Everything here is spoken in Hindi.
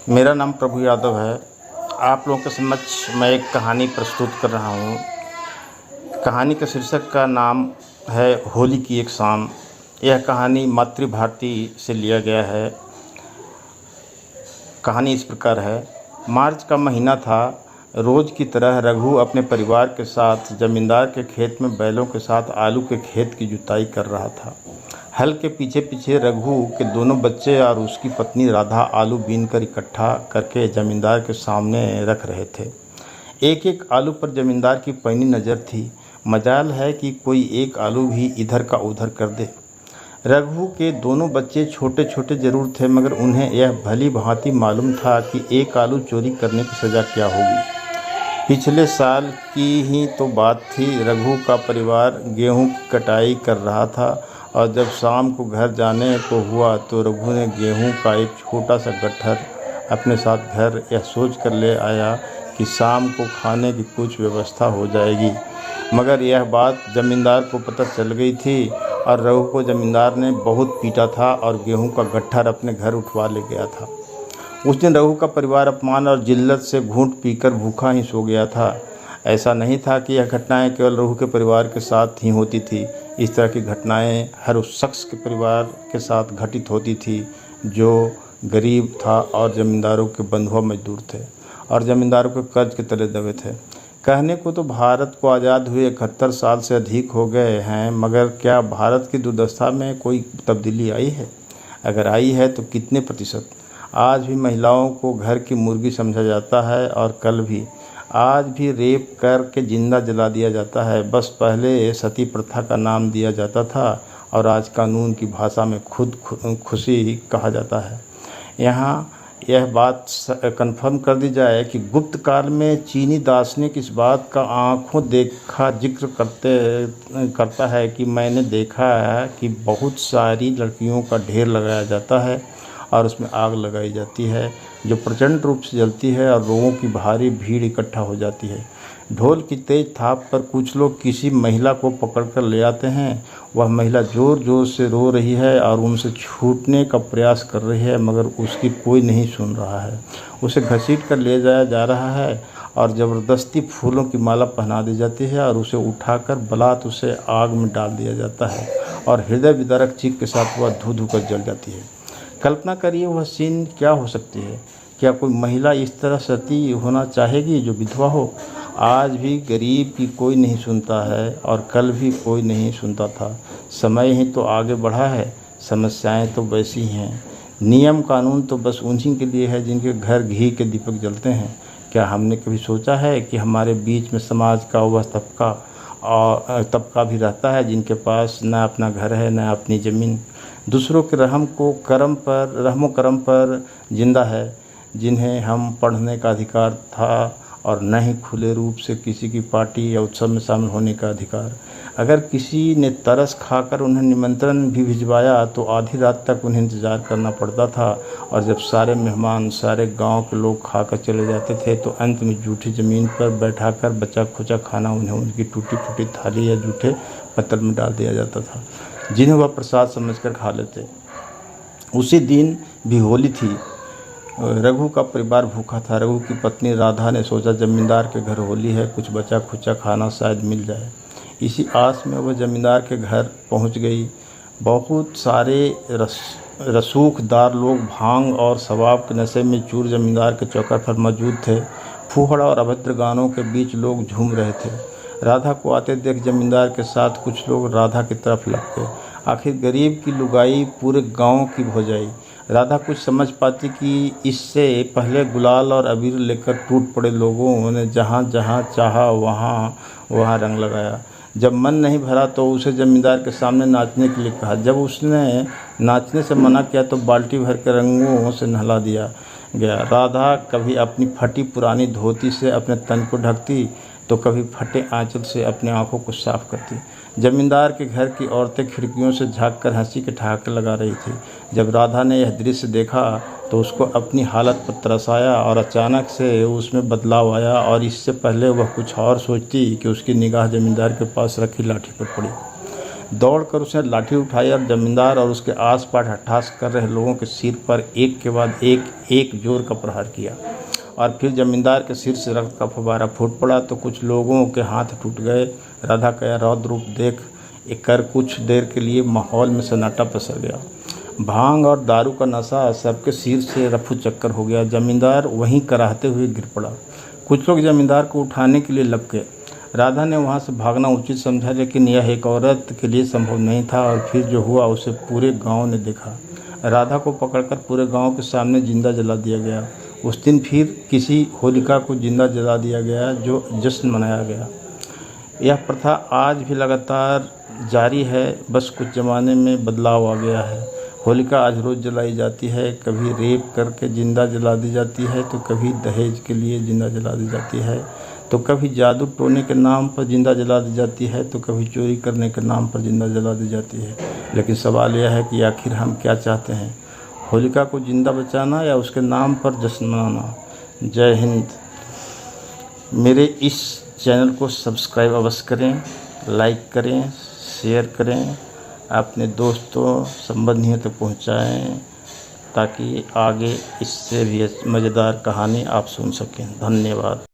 मेरा नाम प्रभु यादव है। आप लोगों के समक्ष मैं एक कहानी प्रस्तुत कर रहा हूँ। कहानी का शीर्षक का नाम है होली की एक शाम। यह कहानी मातृभारती से लिया गया है। कहानी इस प्रकार है। मार्च का महीना था। रोज़ की तरह रघु अपने परिवार के साथ जमींदार के खेत में बैलों के साथ आलू के खेत की जुताई कर रहा था। हल के पीछे पीछे रघु के दोनों बच्चे और उसकी पत्नी राधा आलू बीनकर इकट्ठा करके जमींदार के सामने रख रहे थे। एक एक आलू पर जमींदार की पैनी नज़र थी। मजाल है कि कोई एक आलू भी इधर का उधर कर दे। रघु के दोनों बच्चे छोटे छोटे जरूर थे, मगर उन्हें यह भली भांति मालूम था कि एक आलू चोरी करने की सज़ा क्या होगी। पिछले साल की ही तो बात थी। रघु का परिवार गेहूं की कटाई कर रहा था और जब शाम को घर जाने को हुआ तो रघु ने गेहूं का एक छोटा सा गट्ठर अपने साथ घर यह सोच कर ले आया कि शाम को खाने की कुछ व्यवस्था हो जाएगी। मगर यह बात जमींदार को पता चल गई थी और रघु को जमींदार ने बहुत पीटा था और गेहूं का गट्ठर अपने घर उठवा ले गया था। उस दिन रघु का परिवार अपमान और जिल्लत से घूंट पीकर भूखा ही सो गया था। ऐसा नहीं था कि यह घटनाएं केवल रघु के परिवार के साथ ही होती थी। इस तरह की घटनाएं हर उस शख्स के परिवार के साथ घटित होती थी जो गरीब था और ज़मींदारों के बंधुआ मजदूर थे और ज़मींदारों के कर्ज के तले दबे थे। कहने को तो भारत को आज़ाद हुए 71 साल से अधिक हो गए हैं, मगर क्या भारत की दुर्दशा में कोई तब्दीली आई है? अगर आई है तो कितने प्रतिशत? आज भी महिलाओं को घर की मुर्गी समझा जाता है और कल भी आज भी रेप करके जिंदा जला दिया जाता है। बस पहले सती प्रथा का नाम दिया जाता था और आज कानून की भाषा में खुद खुशी कहा जाता है। यहाँ यह बात कन्फर्म कर दी जाए कि गुप्त काल में चीनी दार्शनिक इस बात का आंखों देखा जिक्र करता है कि मैंने देखा है कि बहुत सारी लड़कियों का ढेर लगाया जाता है और उसमें आग लगाई जाती है जो प्रचंड रूप से जलती है और लोगों की भारी भीड़ इकट्ठा हो जाती है। ढोल की तेज थाप पर कुछ लोग किसी महिला को पकड़कर ले आते हैं। वह महिला ज़ोर ज़ोर से रो रही है और उनसे छूटने का प्रयास कर रही है, मगर उसकी कोई नहीं सुन रहा है। उसे घसीट कर ले जाया जा रहा है और ज़बरदस्ती फूलों की माला पहना दी जाती है और उसे उठाकर बलात उसे आग में डाल दिया जाता है और हृदय विदारक चीख के साथ वह धू धू कर जल जाती है। कल्पना करिए वह सीन क्या हो सकती है। क्या कोई महिला इस तरह सती होना चाहेगी जो विधवा हो? आज भी गरीब की कोई नहीं सुनता है और कल भी कोई नहीं सुनता था। समय ही तो आगे बढ़ा है, समस्याएं तो वैसी ही हैं। नियम कानून तो बस उन्हीं के लिए है जिनके घर घी के दीपक जलते हैं। क्या हमने कभी सोचा है कि हमारे बीच में समाज का वह तबका भी रहता है जिनके पास न अपना घर है न अपनी ज़मीन, दूसरों के रहमो करम पर जिंदा है, जिन्हें हम पढ़ने का अधिकार था और न ही खुले रूप से किसी की पार्टी या उत्सव में शामिल होने का अधिकार। अगर किसी ने तरस खाकर उन्हें निमंत्रण भी भिजवाया तो आधी रात तक उन्हें इंतज़ार करना पड़ता था और जब सारे मेहमान सारे गांव के लोग खाकर चले जाते थे तो अंत में जूठी ज़मीन पर बैठाकर बचा खुचा खाना उन्हें उनकी टूटी फूटी थाली या जूठे पत्तल में डाल दिया जाता था, जिन्हें वह प्रसाद समझकर खा लेते। उसी दिन भी होली थी। रघु का परिवार भूखा था। रघु की पत्नी राधा ने सोचा जमींदार के घर होली है, कुछ बचा खुचा खाना शायद मिल जाए। इसी आस में वह जमींदार के घर पहुंच गई। बहुत सारे रसूखदार लोग भांग और शराब के नशे में चूर जमींदार के चौकर पर मौजूद थे। फूहड़ और अभद्र गानों के बीच लोग झूम रहे थे। राधा को आते देख जमींदार के साथ कुछ लोग राधा की तरफ लग गए। आखिर गरीब की लुगाई पूरे गांव की हो जाई। राधा कुछ समझ पाती कि इससे पहले गुलाल और अबीर लेकर टूट पड़े लोगों ने जहाँ जहाँ चाहा वहाँ वहाँ रंग लगाया। जब मन नहीं भरा तो उसे जमींदार के सामने नाचने के लिए कहा। जब उसने नाचने से मना किया तो बाल्टी भर के रंगों से नहला दिया गया। राधा कभी अपनी फटी पुरानी धोती से अपने तन को ढकती तो कभी फटे आंचल से अपनी आंखों को साफ करती। जमींदार के घर की औरतें खिड़कियों से झांककर हंसी के ठहाके लगा रही थी। जब राधा ने यह दृश्य देखा तो उसको अपनी हालत पर तरस आया और अचानक से उसमें बदलाव आया और इससे पहले वह कुछ और सोचती कि उसकी निगाह जमींदार के पास रखी लाठी पर पड़ी। दौड़कर उसने लाठी उठाई और जमींदार और उसके आस-पास हट्टास कर रहे लोगों के सिर पर एक के बाद एक जोर का प्रहार किया और फिर जमींदार के सिर से रक्त का फव्वारा फूट पड़ा तो कुछ लोगों के हाथ टूट गए। राधा का यह रौद्र रूप देख कर कुछ देर के लिए माहौल में सन्नाटा पसर गया। भांग और दारू का नशा सबके सिर से रफू चक्कर हो गया। जमींदार वहीं कराहते हुए गिर पड़ा। कुछ लोग जमींदार को उठाने के लिए लपके। राधा ने वहां से भागना उचित समझा, लेकिन यह एक औरत के लिए संभव नहीं था और फिर जो हुआ उसे पूरे गांव ने देखा। राधा को पकड़कर पूरे गांव के सामने जिंदा जला दिया गया। उस दिन फिर किसी होलिका को जिंदा जला दिया गया जो जश्न मनाया गया। यह प्रथा आज भी लगातार जारी है, बस कुछ ज़माने में बदलाव आ गया है। होलिका आज रोज़ जलाई जाती है, कभी रेप करके जिंदा जला दी जाती है तो कभी दहेज के लिए जिंदा जला दी जाती है तो कभी जादू टोने के नाम पर जिंदा जला दी जाती है तो कभी चोरी करने के नाम पर जिंदा जला दी जाती है। लेकिन सवाल यह है कि आखिर हम क्या चाहते हैं, होलिका को जिंदा बचाना या उसके नाम पर जश्न मनाना। जय हिंद। मेरे इस चैनल को सब्सक्राइब अवश्य करें, लाइक करें, शेयर करें, अपने दोस्तों संबंधियों तक पहुंचाएं ताकि आगे इससे भी मज़ेदार कहानी आप सुन सकें। धन्यवाद।